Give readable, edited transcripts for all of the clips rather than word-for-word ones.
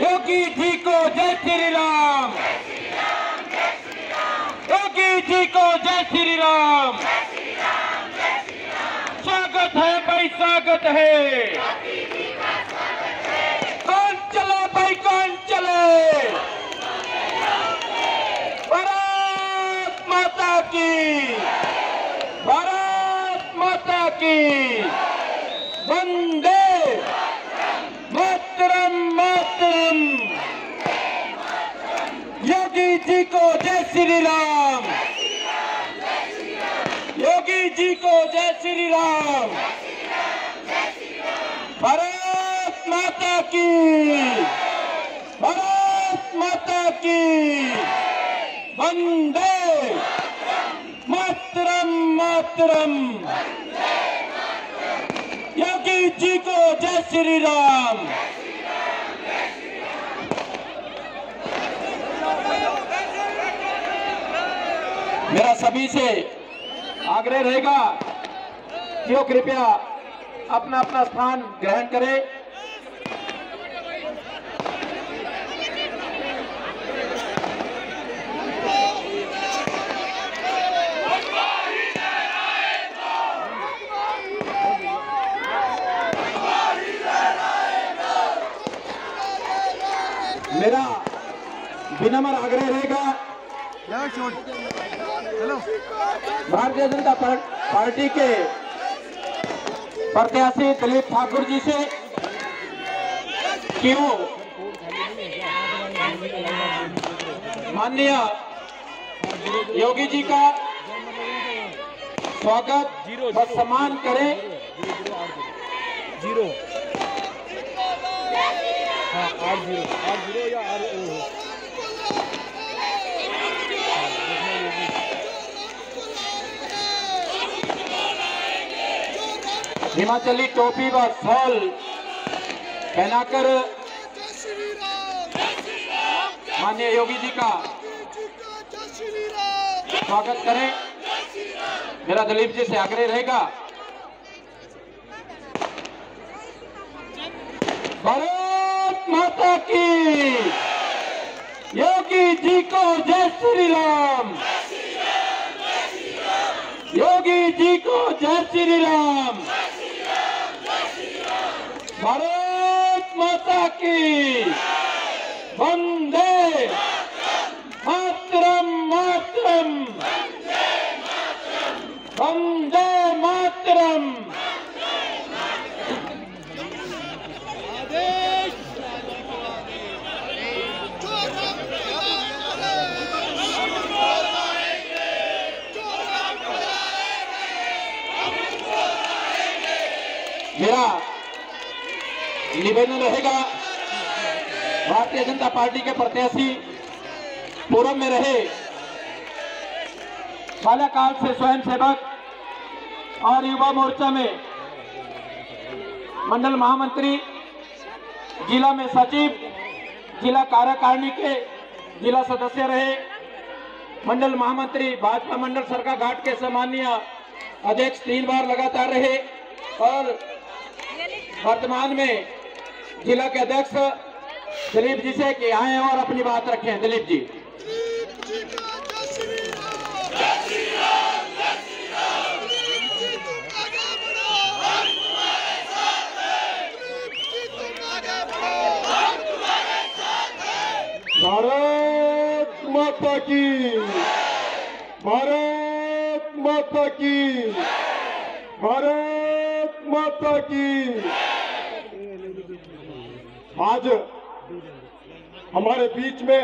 योगी जी को जय श्री राम। योगी जी को जय श्री राम। स्वागत है भाई, स्वागत है। कौन चले भाई, कौन चले? भारत माता की, भारत माता की। वंदे मातरम, मातरम। योगी जी को जय श्री राम। योगी जी को जय श्री राम। भारत माता की, भारत माता की। वंदे मातरम, मातरम। योगी जी को जय श्री राम। मेरा सभी से आग्रह रहेगा कि वो कृपया अपना अपना स्थान ग्रहण करें। मेरा विनम्र आग्रह रहेगा भारतीय जनता पार्टी के प्रत्याशी दिलीप ठाकुर जी से कि वो माननीय योगी जी का स्वागत व सम्मान करें। जीरो हाँ, R0 या RO हिमाचली टोपी व शॉल पहनाकर माननीय योगी जी का स्वागत करें। मेरा दिलीप जी से आग्रह रहेगा। भारत माता की। योगी जी को जय श्री राम। योगी जी को जय श्री राम। भारत माता की। वंदे मातरम, मातरम। वंदे मातरम। मेरा निवेदन रहेगा भारतीय जनता पार्टी के प्रत्याशी पूर्व में रहे, बाल्यकाल से स्वयं सेवक और युवा मोर्चा में मंडल महामंत्री, जिला में सचिव, जिला कार्यकारिणी के जिला सदस्य रहे, मंडल महामंत्री भाजपा मंडल सरका घाट के सम्मानीय अध्यक्ष 3 बार लगातार रहे और वर्तमान में जिला के अध्यक्ष दिलीप जी से कि आए और अपनी बात रखें। दिलीप जी। भारत माता की। भारत माता की। भारत माता की। आज हमारे बीच में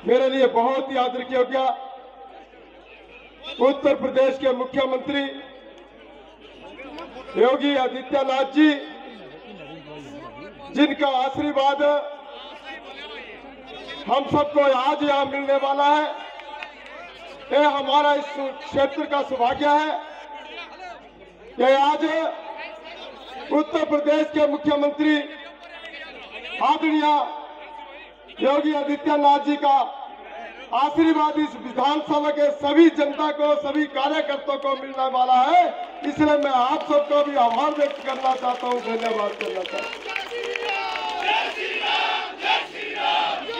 मेरे लिए बहुत ही आदर योग्य उत्तर प्रदेश के मुख्यमंत्री योगी आदित्यनाथ जी, जिनका आशीर्वाद हम सबको आज यहाँ मिलने वाला है। ये हमारा इस क्षेत्र का सौभाग्य है कि आज उत्तर प्रदेश के मुख्यमंत्री आदरणीय योगी आदित्यनाथ जी का आशीर्वाद इस विधानसभा के सभी जनता को, सभी कार्यकर्ताओं को मिलने वाला है। इसलिए मैं आप सबको भी आभार व्यक्त करना चाहता हूँ, धन्यवाद करना चाहता हूँ।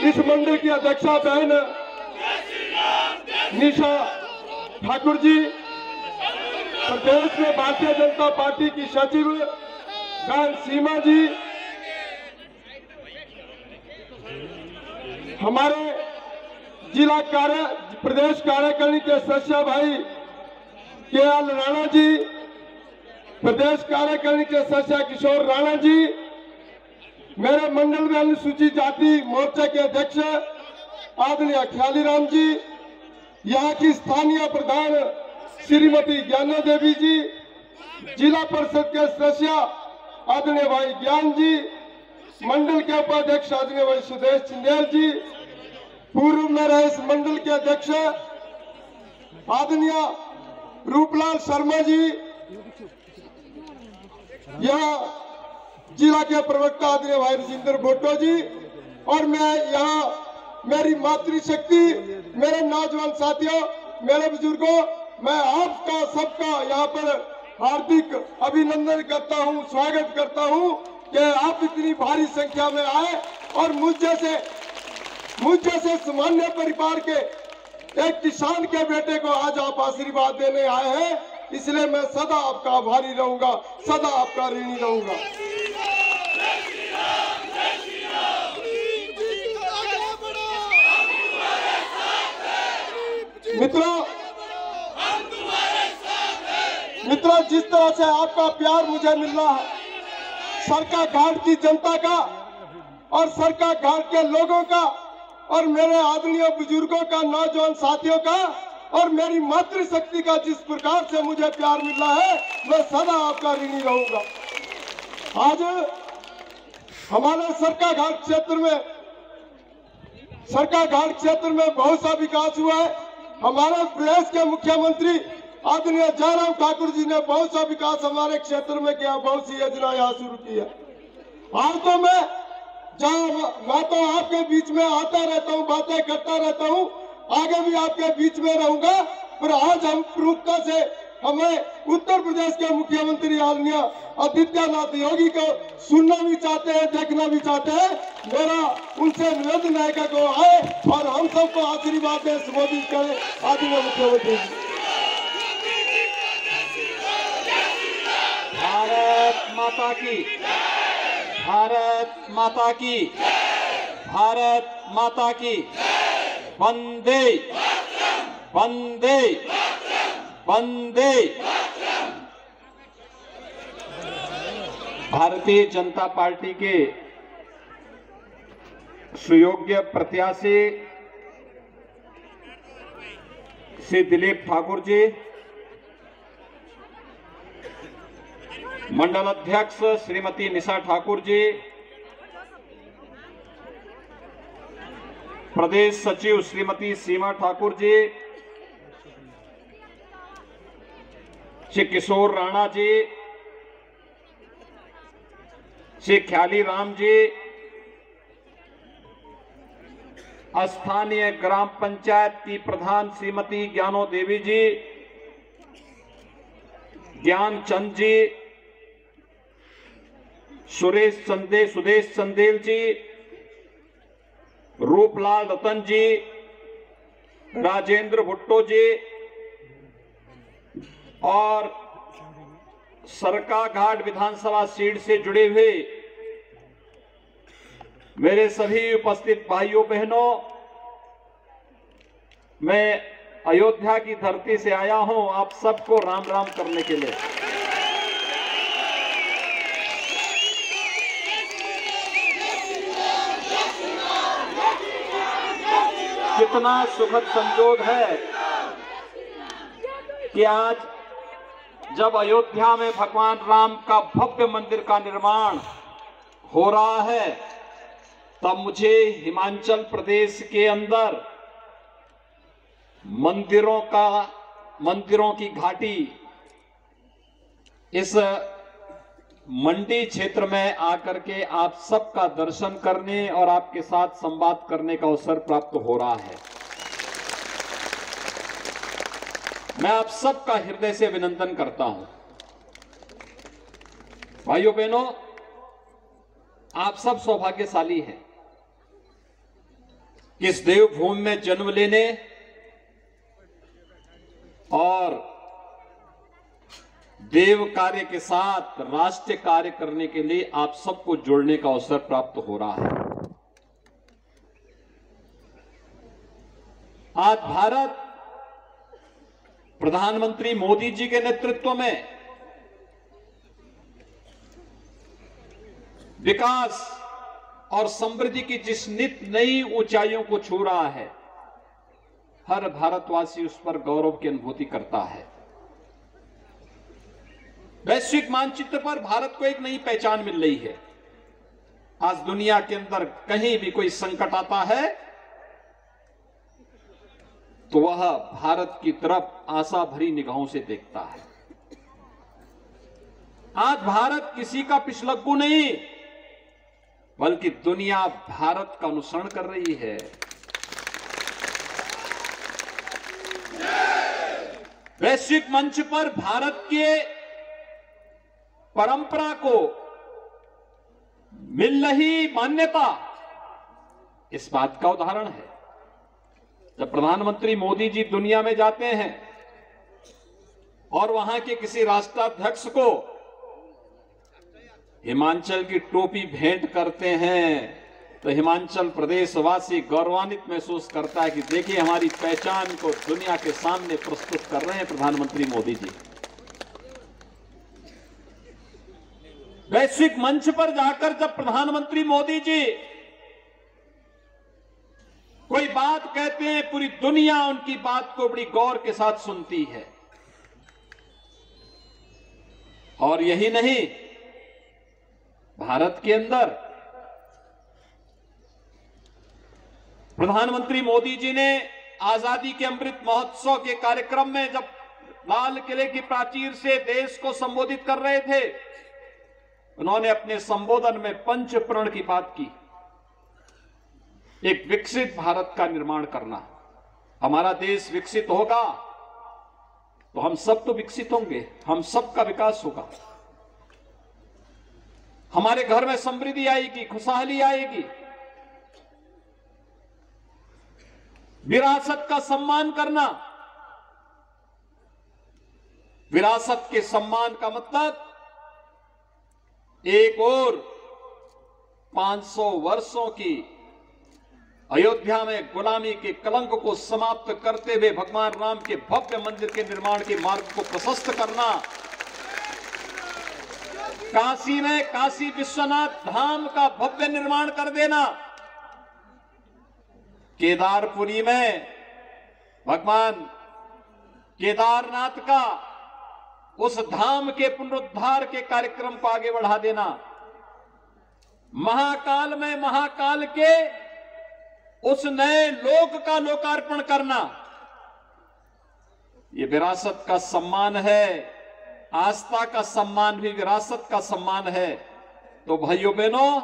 इस मंडल की अध्यक्षा बहन निशा ठाकुर जी, प्रदेश में भारतीय जनता पार्टी की सचिव बहन सीमा जी, हमारे जिला प्रदेश कार्यकारिणी के सदस्य भाई के.एल. राणा जी, प्रदेश कार्यकारिणी के सदस्य किशोर राणा जी, मेरे मंडल में अनुसूचित जाति मोर्चा के अध्यक्ष आदरणीय ख्यालीराम जी, यहाँ की स्थानीय प्रधान श्रीमती ज्ञानो देवी जी, जिला परिषद के सदस्य आदरणीय भाई ज्ञान जी, मंडल के उपाध्यक्ष आदरणीय भाई सुदेश चिंदेल जी, पूर्व में रहे इस मंडल के अध्यक्ष आदरणीय रूपलाल शर्मा जी, यहाँ जिला के प्रवक्ता आदरणीय भाई राजेंद्र भोटो जी, और मैं यहाँ मेरी मातृशक्ति, मेरे नौजवान साथियों, मेरे बुजुर्गों, मैं आपका सबका यहाँ पर हार्दिक अभिनंदन करता हूँ, स्वागत करता हूँ कि आप इतनी भारी संख्या में आए और मुझ जैसे सामान्य परिवार के एक किसान के बेटे को आज आप आशीर्वाद देने आए हैं, इसलिए मैं सदा आपका आभारी रहूंगा, सदा आपका ऋणी रहूंगा। मित्रों, जिस तरह से आपका प्यार मुझे मिल रहा है, सरका घाट की जनता का और सरका घाट के लोगों का और मेरे आदरणीय बुजुर्गों का, नौजवान साथियों का और मेरी मातृशक्ति का जिस प्रकार से मुझे प्यार मिल रहा है, मैं सदा आपका ऋणी रहूंगा। आज हमारे सरका घाट क्षेत्र में बहुत सा विकास हुआ है। हमारे प्रदेश के मुख्यमंत्री आदरणीय जयराम ठाकुर जी ने बहुत सा विकास हमारे क्षेत्र में किया, बहुत सी योजना यहाँ शुरू की है। आज तो मैं तो आपके बीच में आता रहता हूँ, बातें करता रहता हूँ, आगे भी आपके बीच में रहूंगा, पर आज हम प्रमुखता से हमें उत्तर प्रदेश के मुख्यमंत्री आदरणीय आदित्यनाथ योगी को सुनना भी चाहते हैं, देखना भी चाहते हैं। मेरा उनसे निवेदन है कि वो आए और हम सबको आशीर्वाद दें, संबोधित करें। आदरणीय मुख्यमंत्री जी, भारत माता की, भारत माता की, भारत माता की, वंदे वंदे वंदे। भारतीय जनता पार्टी के सुयोग्य प्रत्याशी श्री दिलीप ठाकुर जी, मंडल अध्यक्ष श्रीमती निशा ठाकुर जी, प्रदेश सचिव श्रीमती सीमा ठाकुर जी, श्री किशोर राणा जी, श्री ख्यालीराम जी, स्थानीय ग्राम पंचायत की प्रधान श्रीमती ज्ञानो देवी जी, ज्ञानचंद जी, सुदेश चंदेल जी, रूपलाल रतन जी, राजेंद्र भुट्टो जी और सरका घाट विधानसभा सीट से जुड़े हुए मेरे सभी उपस्थित भाइयों बहनों, मैं अयोध्या की धरती से आया हूं आप सबको राम राम करने के लिए। कितना सुखद संयोग है कि आज जब अयोध्या में भगवान राम का भव्य मंदिर का निर्माण हो रहा है, तब मुझे हिमाचल प्रदेश के अंदर मंदिरों की घाटी, इस मंडी क्षेत्र में आकर के आप सबका दर्शन करने और आपके साथ संवाद करने का अवसर प्राप्त हो रहा है। मैं आप सबका हृदय से अभिनंदन करता हूं। भाइयों बहनों, आप सब सौभाग्यशाली हैं। कि इस देवभूमि में जन्म लेने और देव कार्य के साथ राष्ट्रीय कार्य करने के लिए आप सबको जुड़ने का अवसर प्राप्त हो रहा है। आज भारत प्रधानमंत्री मोदी जी के नेतृत्व में विकास और समृद्धि की जिस नित नई ऊंचाइयों को छू रहा है, हर भारतवासी उस पर गौरव की अनुभूति करता है। वैश्विक मानचित्र पर भारत को एक नई पहचान मिल रही है। आज दुनिया के अंदर कहीं भी कोई संकट आता है तो वह भारत की तरफ आशा भरी निगाहों से देखता है। आज भारत किसी का पिछलग्गू नहीं, बल्कि दुनिया भारत का अनुसरण कर रही है। वैश्विक मंच पर भारत के परंपरा को मिल रही मान्यता इस बात का उदाहरण है। जब प्रधानमंत्री मोदी जी दुनिया में जाते हैं और वहां के किसी राष्ट्राध्यक्ष को हिमाचल की टोपी भेंट करते हैं तो हिमाचल प्रदेश वासी गौरवान्वित महसूस करता है कि देखिए हमारी पहचान को दुनिया के सामने प्रस्तुत कर रहे हैं प्रधानमंत्री मोदी जी। वैश्विक मंच पर जाकर जब प्रधानमंत्री मोदी जी कोई बात कहते हैं, पूरी दुनिया उनकी बात को बड़ी गौर के साथ सुनती है। और यही नहीं, भारत के अंदर प्रधानमंत्री मोदी जी ने आजादी के अमृत महोत्सव के कार्यक्रम में जब लाल किले की प्राचीर से देश को संबोधित कर रहे थे, उन्होंने अपने संबोधन में पंच प्रण की बात की। एक विकसित भारत का निर्माण करना। हमारा देश विकसित होगा तो हम सब तो विकसित होंगे, हम सबका विकास होगा। हमारे घर में समृद्धि आएगी, खुशहाली आएगी। विरासत का सम्मान करना। विरासत के सम्मान का मतलब एक और 500 वर्षों की अयोध्या में गुलामी के कलंक को समाप्त करते हुए भगवान राम के भव्य मंदिर के निर्माण के मार्ग को प्रशस्त करना। काशी में काशी विश्वनाथ धाम का भव्य निर्माण कर देना। केदारपुरी में भगवान केदारनाथ का उस धाम के पुनरुद्धार के कार्यक्रम को आगे बढ़ा देना। महाकाल में महाकाल के उस नए लोक का लोकार्पण करना। ये विरासत का सम्मान है। आस्था का सम्मान भी विरासत का सम्मान है। तो भाइयों बहनों,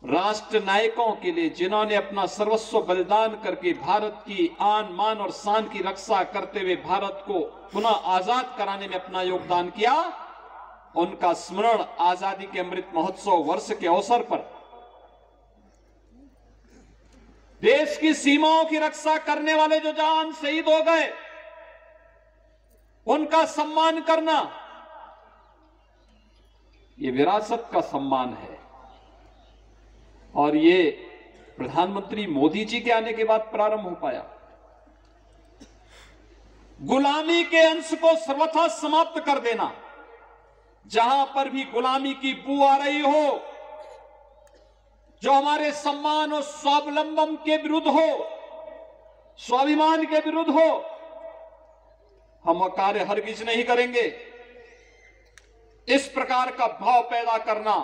राष्ट्र नायकों के लिए जिन्होंने अपना सर्वस्व बलिदान करके भारत की आन मान और शान की रक्षा करते हुए भारत को पुनः आजाद कराने में अपना योगदान किया, उनका स्मरण आजादी के अमृत महोत्सव वर्ष के अवसर पर देश की सीमाओं की रक्षा करने वाले जो जवान शहीद हो गए, उनका सम्मान करना, ये विरासत का सम्मान है। और ये प्रधानमंत्री मोदी जी के आने के बाद प्रारंभ हो पाया। गुलामी के अंश को सर्वथा समाप्त कर देना। जहां पर भी गुलामी की बू आ रही हो, जो हमारे सम्मान और स्वावलंबन के विरुद्ध हो, स्वाभिमान के विरुद्ध हो, हम वह कार्य हरगिज नहीं करेंगे। इस प्रकार का भाव पैदा करना,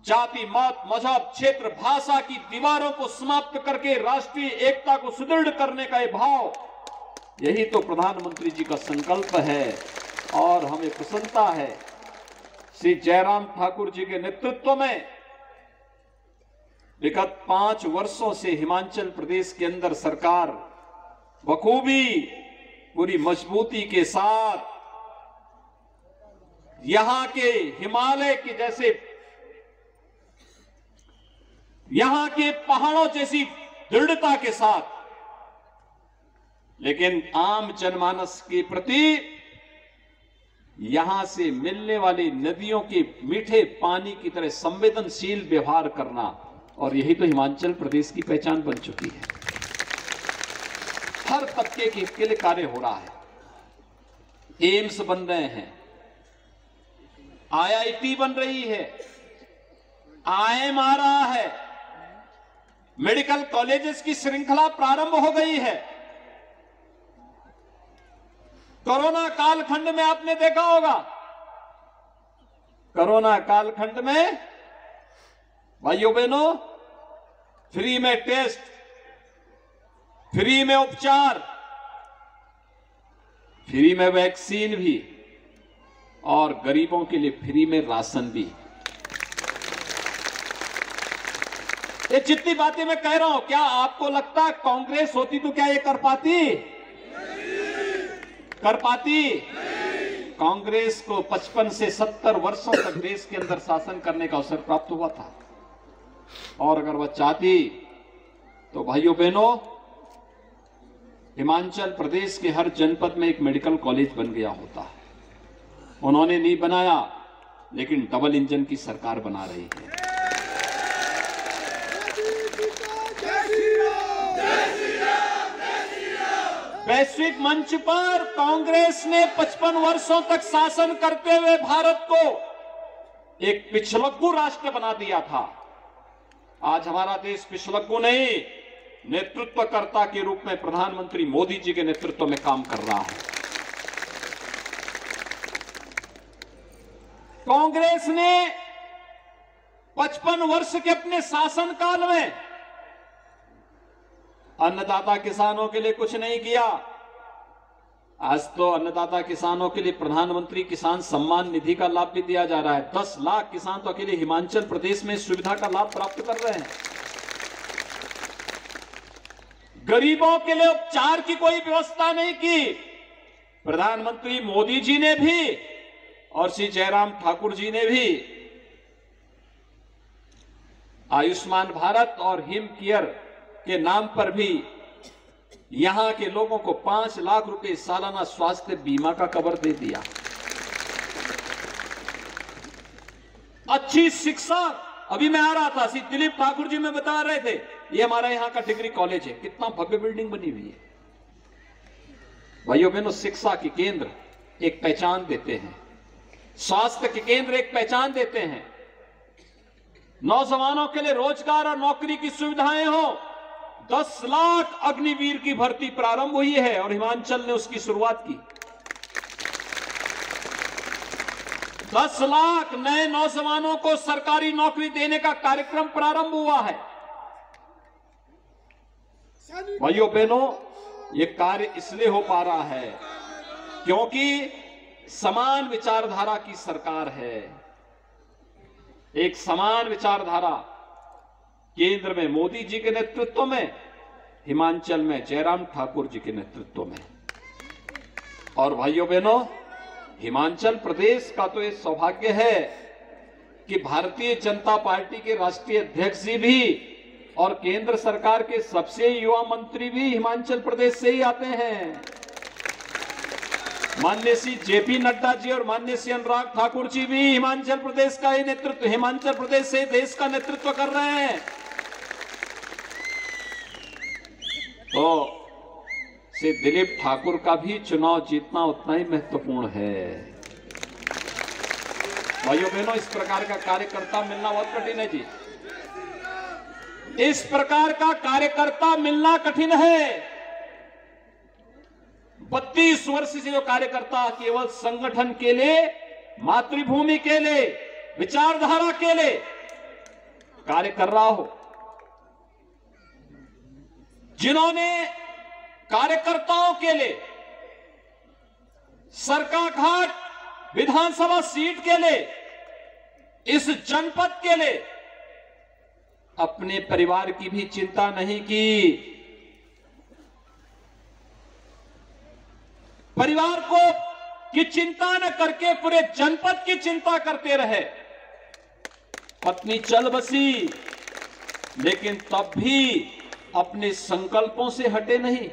जाति मत मजहब क्षेत्र भाषा की दीवारों को समाप्त करके राष्ट्रीय एकता को सुदृढ़ करने का यह भाव, यही तो प्रधानमंत्री जी का संकल्प है। और हमें प्रसन्नता है श्री जयराम ठाकुर जी के नेतृत्व में विगत 5 वर्षों से हिमाचल प्रदेश के अंदर सरकार बखूबी पूरी मजबूती के साथ यहां के हिमालय के जैसे यहां के पहाड़ों जैसी दृढ़ता के साथ, लेकिन आम जनमानस के प्रति यहां से मिलने वाली नदियों के मीठे पानी की तरह संवेदनशील व्यवहार करना, और यही तो हिमाचल प्रदेश की पहचान बन चुकी है। हर तबके के लिए कार्य हो रहा है। एम्स बन रहे हैं, IIT बन रही है, IIM आ रहा है, मेडिकल कॉलेजेस की श्रृंखला प्रारंभ हो गई है। कोरोना कालखंड में आपने देखा होगा, कोरोना कालखंड में भाइयों बहनों, फ्री में टेस्ट, फ्री में उपचार, फ्री में वैक्सीन भी, और गरीबों के लिए फ्री में राशन भी। ये जितनी बातें मैं कह रहा हूं, क्या आपको लगता है कांग्रेस होती तो क्या ये कर पाती? कर पाती? कांग्रेस को 55 से 70 वर्षों तक देश के अंदर शासन करने का अवसर प्राप्त हुआ था, और अगर वह चाहती तो भाइयों बहनों, हिमाचल प्रदेश के हर जनपद में एक मेडिकल कॉलेज बन गया होता। उन्होंने नहीं बनाया, लेकिन डबल इंजन की सरकार बना रही है। वैश्विक मंच पर कांग्रेस ने 55 वर्षों तक शासन करते हुए भारत को एक पिछलग्गू राष्ट्र बना दिया था। आज हमारा देश पिछलग्गू नहीं, नेतृत्वकर्ता के रूप में प्रधानमंत्री मोदी जी के नेतृत्व में काम कर रहा है। कांग्रेस ने 55 वर्ष के अपने शासनकाल में अन्नदाता किसानों के लिए कुछ नहीं किया। आज तो अन्नदाता किसानों के लिए प्रधानमंत्री किसान सम्मान निधि का लाभ भी दिया जा रहा है। 10 लाख किसान तो अकेले हिमाचल प्रदेश में इस सुविधा का लाभ प्राप्त कर रहे हैं। गरीबों के लिए उपचार की कोई व्यवस्था नहीं की। प्रधानमंत्री मोदी जी ने भी और श्री जयराम ठाकुर जी ने भी आयुष्मान भारत और हिम केयर के नाम पर भी यहां के लोगों को 5 लाख रुपए सालाना स्वास्थ्य बीमा का कवर दे दिया। अच्छी शिक्षा, अभी मैं आ रहा था, श्री दिलीप ठाकुर जी में बता रहे थे, ये हमारा यहां का डिग्री कॉलेज है, कितना भव्य बिल्डिंग बनी हुई है। भाइयों बहनों, शिक्षा के केंद्र एक पहचान देते हैं, स्वास्थ्य के केंद्र एक पहचान देते हैं, नौजवानों के लिए रोजगार और नौकरी की सुविधाएं हो। 10 लाख अग्निवीर की भर्ती प्रारंभ हुई है और हिमाचल ने उसकी शुरुआत की। 10 लाख नए नौजवानों को सरकारी नौकरी देने का कार्यक्रम प्रारंभ हुआ है। भाइयों बहनों, ये कार्य इसलिए हो पा रहा है क्योंकि समान विचारधारा की सरकार है। एक समान विचारधारा केंद्र में मोदी जी के नेतृत्व में, हिमाचल में जयराम ठाकुर जी के नेतृत्व में। और भाइयों बहनों, हिमाचल प्रदेश का तो ये सौभाग्य है कि भारतीय जनता पार्टी के राष्ट्रीय अध्यक्ष जी भी और केंद्र सरकार के सबसे युवा मंत्री भी हिमाचल प्रदेश से ही आते हैं। माननीय श्री जेपी नड्डा जी और माननीय श्री अनुराग ठाकुर जी भी हिमाचल प्रदेश का ही नेतृत्व, हिमाचल प्रदेश से देश का नेतृत्व कर रहे हैं। तो श्री दिलीप ठाकुर का भी चुनाव जीतना उतना ही महत्वपूर्ण है। भाइयों बहनों, इस प्रकार का कार्यकर्ता मिलना बहुत कठिन है जी। इस प्रकार का कार्यकर्ता मिलना कठिन है। 32 वर्ष से जो कार्यकर्ता केवल संगठन के लिए, मातृभूमि के लिए, विचारधारा के लिए कार्य कर रहा हो, जिन्होंने कार्यकर्ताओं के लिए सरकाघाट विधानसभा सीट के लिए, इस जनपद के लिए अपने परिवार की भी चिंता नहीं की, परिवार को की चिंता न करके पूरे जनपद की चिंता करते रहे। पत्नी चल बसी, लेकिन तब भी अपने संकल्पों से हटे नहीं।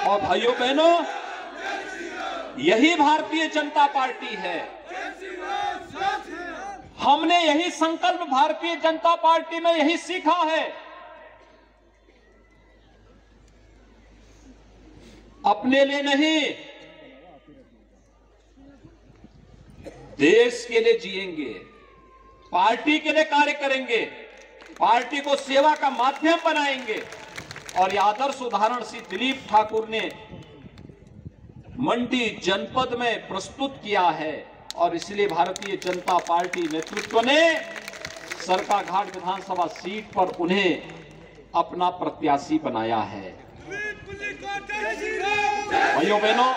और भाइयों बहनों, यही भारतीय जनता पार्टी है। हमने यही संकल्प भारतीय जनता पार्टी में यही सीखा है, अपने लिए नहीं, देश के लिए जिएंगे, पार्टी के लिए कार्य करेंगे, पार्टी को सेवा का माध्यम बनाएंगे। और यह आदर्श उदाहरण श्री दिलीप ठाकुर ने मंडी जनपद में प्रस्तुत किया है और इसलिए भारतीय जनता पार्टी नेतृत्व ने सरकाघाट विधानसभा सीट पर उन्हें अपना प्रत्याशी बनाया है। भाइयों बहनों,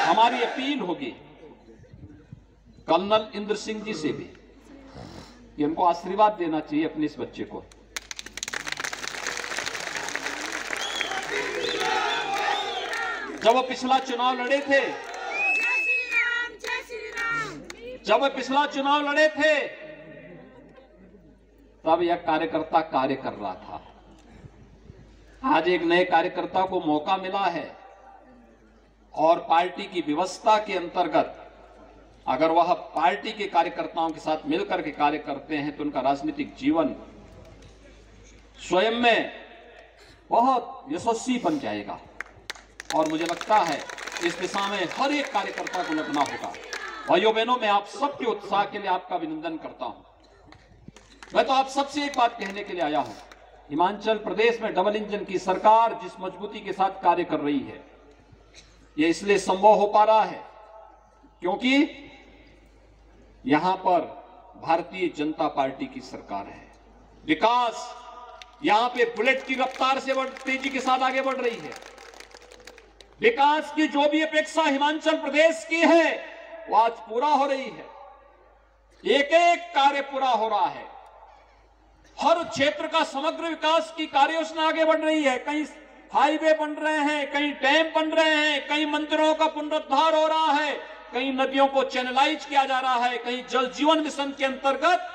हमारी अपील होगी कर्नल इंद्र सिंह जी से भी कि हमको आशीर्वाद देना चाहिए अपने इस बच्चे को। जब वो पिछला चुनाव लड़े थे, तब यह कार्यकर्ता कार्य कर रहा था। आज एक नए कार्यकर्ता को मौका मिला है और पार्टी की व्यवस्था के अंतर्गत अगर वह पार्टी के कार्यकर्ताओं के साथ मिलकर के कार्य करते हैं तो उनका राजनीतिक जीवन स्वयं में बहुत यशस्वी बन जाएगा। और मुझे लगता है इस दिशा में हर एक कार्यकर्ता को लगना होगा। भाइयों बहनों, मैं आप सबके उत्साह के लिए आपका अभिनंदन करता हूं। मैं तो आप सबसे एक बात कहने के लिए आया हूं, हिमाचल प्रदेश में डबल इंजन की सरकार जिस मजबूती के साथ कार्य कर रही है, यह इसलिए संभव हो पा रहा है क्योंकि यहां पर भारतीय जनता पार्टी की सरकार है। विकास यहां पे बुलेट की रफ्तार से तेजी के साथ आगे बढ़ रही है। विकास की जो भी अपेक्षा हिमाचल प्रदेश की है वो आज पूरा हो रही है। एक एक कार्य पूरा हो रहा है। हर क्षेत्र का समग्र विकास की कार्य योजना आगे बढ़ रही है। कहीं हाईवे बन रहे हैं, कहीं डैम बन रहे हैं, कहीं मंदिरों का पुनरुद्धार हो रहा है, कहीं नदियों को चैनलाइज किया जा रहा है, कहीं जल जीवन मिशन के अंतर्गत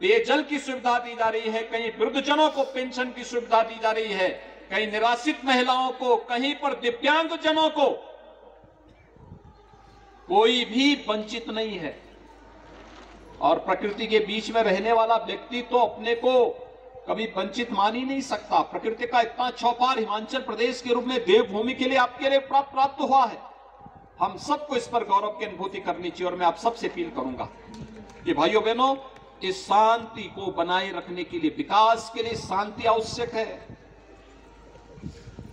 पेयजल की सुविधा दी जा रही है, कहीं वृद्धजनों को पेंशन की सुविधा दी जा रही है, कहीं निराश्रित महिलाओं को, कहीं पर दिव्यांग जनों को, कोई भी वंचित नहीं है। और प्रकृति के बीच में रहने वाला व्यक्ति तो अपने को कभी वंचित मान ही नहीं सकता। प्रकृति का इतना चौपार हिमाचल प्रदेश के रूप में देवभूमि के लिए आपके लिए प्राप्त हुआ है। हम सबको इस पर गौरव की अनुभूति करनी चाहिए। और मैं आप सबसे अपील करूंगा कि भाइयों बहनों, इस शांति को बनाए रखने के लिए, विकास के लिए शांति आवश्यक है।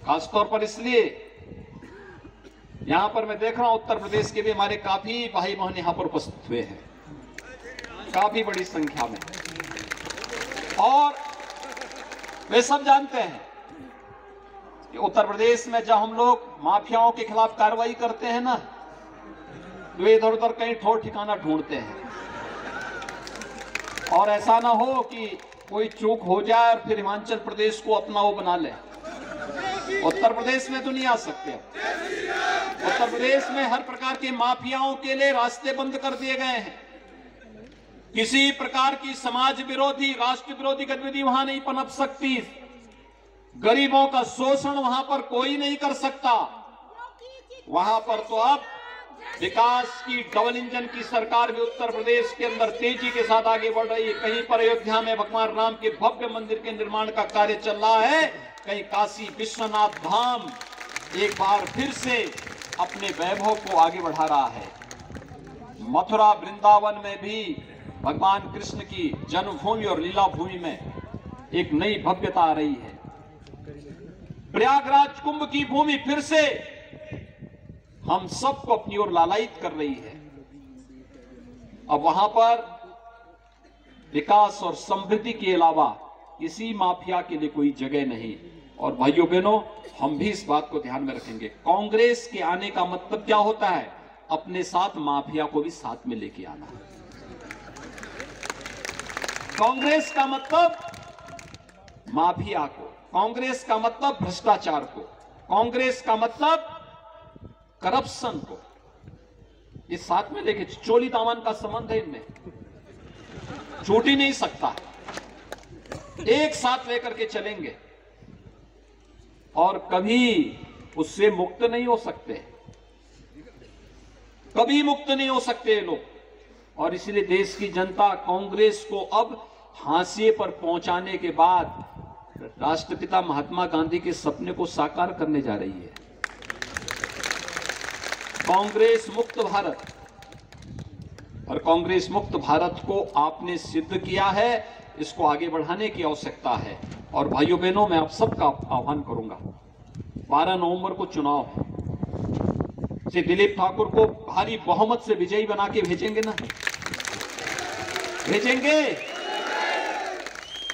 खासतौर पर इसलिए यहां पर मैं देख रहा हूं उत्तर प्रदेश के भी हमारे काफी भाई बहन यहां पर उपस्थित हुए हैं, काफी बड़ी संख्या में। और वे सब जानते हैं कि उत्तर प्रदेश में जब हम लोग माफियाओं के खिलाफ कार्रवाई करते हैं ना, तो इधर उधर कहीं ठोर ठिकाना ढूंढते हैं। और ऐसा ना हो कि कोई चूक हो जाए और फिर हिमाचल प्रदेश को अपना वो बना ले। उत्तर प्रदेश में तो नहीं आ सकते। उत्तर प्रदेश में हर प्रकार के माफियाओं के लिए रास्ते बंद कर दिए गए हैं। किसी प्रकार की समाज विरोधी, राष्ट्र विरोधी गतिविधि वहां नहीं पनप सकती। गरीबों का शोषण वहां पर कोई नहीं कर सकता। वहां पर तो अब विकास की डबल इंजन की सरकार भी उत्तर प्रदेश के अंदर तेजी के साथ आगे बढ़ रही है। कहीं पर अयोध्या में भगवान राम के भव्य मंदिर के निर्माण का कार्य चल रहा है, कहीं काशी विश्वनाथ धाम एक बार फिर से अपने वैभव को आगे बढ़ा रहा है। मथुरा वृंदावन में भी भगवान कृष्ण की जन्मभूमि और लीला भूमि में एक नई भव्यता आ रही है। प्रयागराज कुंभ की भूमि फिर से हम सबको अपनी ओर लालायित कर रही है। अब वहां पर विकास और समृद्धि के अलावा किसी माफिया के लिए कोई जगह नहीं। और भाइयों बहनों, हम भी इस बात को ध्यान में रखेंगे। कांग्रेस के आने का मतलब क्या होता है? अपने साथ माफिया को भी साथ में लेके आना। कांग्रेस का मतलब माफिया को, कांग्रेस का मतलब भ्रष्टाचार को, कांग्रेस का मतलब करप्शन को। ये साथ में लेके चोली दामन का संबंध है, इनमें छूट ही नहीं सकता, एक साथ लेकर के चलेंगे और कभी उससे मुक्त नहीं हो सकते, कभी मुक्त नहीं हो सकते ये लोग। और इसलिए देश की जनता कांग्रेस को अब हाशिए पर पहुंचाने के बाद राष्ट्रपिता महात्मा गांधी के सपने को साकार करने जा रही है। कांग्रेस मुक्त भारत, और कांग्रेस मुक्त भारत को आपने सिद्ध किया है, इसको आगे बढ़ाने की आवश्यकता है। और भाइयों बहनों, मैं आप सबका आह्वान करूंगा, 12 नवंबर को चुनाव है, श्री दिलीप ठाकुर को भारी बहुमत से विजयी बना के भेजेंगे ना, भेजेंगे।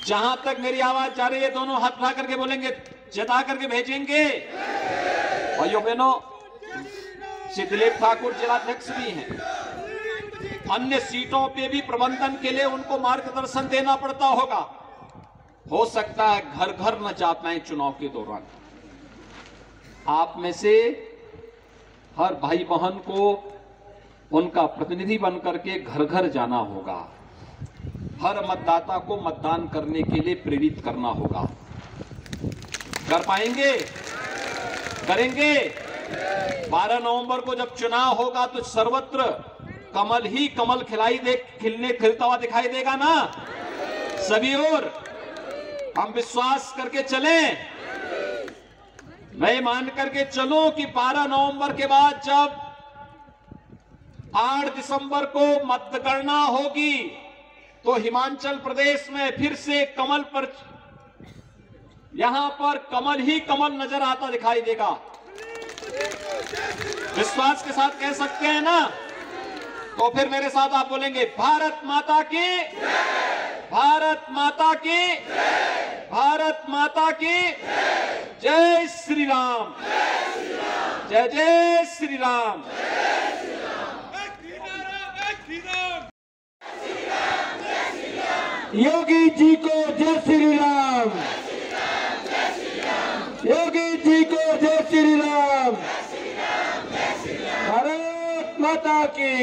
जहां तक मेरी आवाज जा रही है, दोनों हाथ उठा करके बोलेंगे, जता करके भेजेंगे। भाइयों बहनों, श्री दिलीप ठाकुर जिलाध्यक्ष भी हैं, अन्य सीटों पे भी प्रबंधन के लिए उनको मार्गदर्शन देना पड़ता होगा। हो सकता है घर घर न जा पाए चुनाव के दौरान। आप में से हर भाई बहन को उनका प्रतिनिधि बनकर के घर घर जाना होगा, हर मतदाता को मतदान करने के लिए प्रेरित करना होगा। कर पाएंगे? करेंगे? 12 नवंबर को जब चुनाव होगा तो सर्वत्र कमल ही कमल खिलता हुआ दिखाई देगा ना सभी ओर। हम विश्वास करके चलें, मैं मान करके चलूं कि 12 नवंबर के बाद जब 8 दिसंबर को मतगणना होगी तो हिमाचल प्रदेश में फिर से कमल पर, यहां पर कमल ही कमल नजर आता दिखाई देगा। विश्वास के साथ कह सकते हैं ना? तो फिर मेरे साथ आप बोलेंगे, भारत माता की, भारत माता की, भारत माता की जय श्री राम, जय जय श्री राम। योगी जी को जय श्री राम, योगी जी को जय श्री राम, भारत माता की।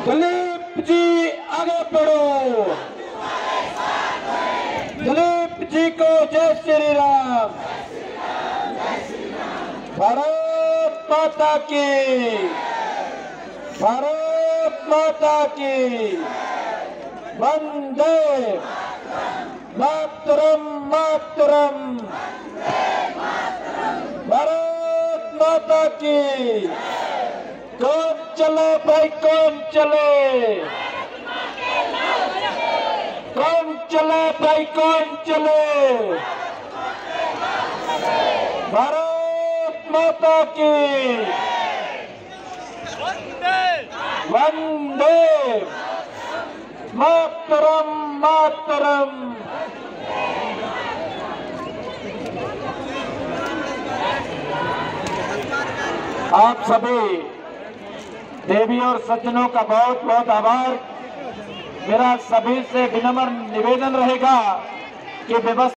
दिलीप जी आगे बढ़ो, दिलीप जी को जय श्री राम, भारत माता की, भारत माता की। वंदे मातरम, मातरम, भारत माता की। कौन चले भाई, कौन चले, कौन चले भाई, कौन चले, भारत माता की। वंदे मातरम, मातरम। आप सभी देवी और सज्जनों का बहुत बहुत आभार। मेरा सभी से विनम्र निवेदन रहेगा कि व्यवस्था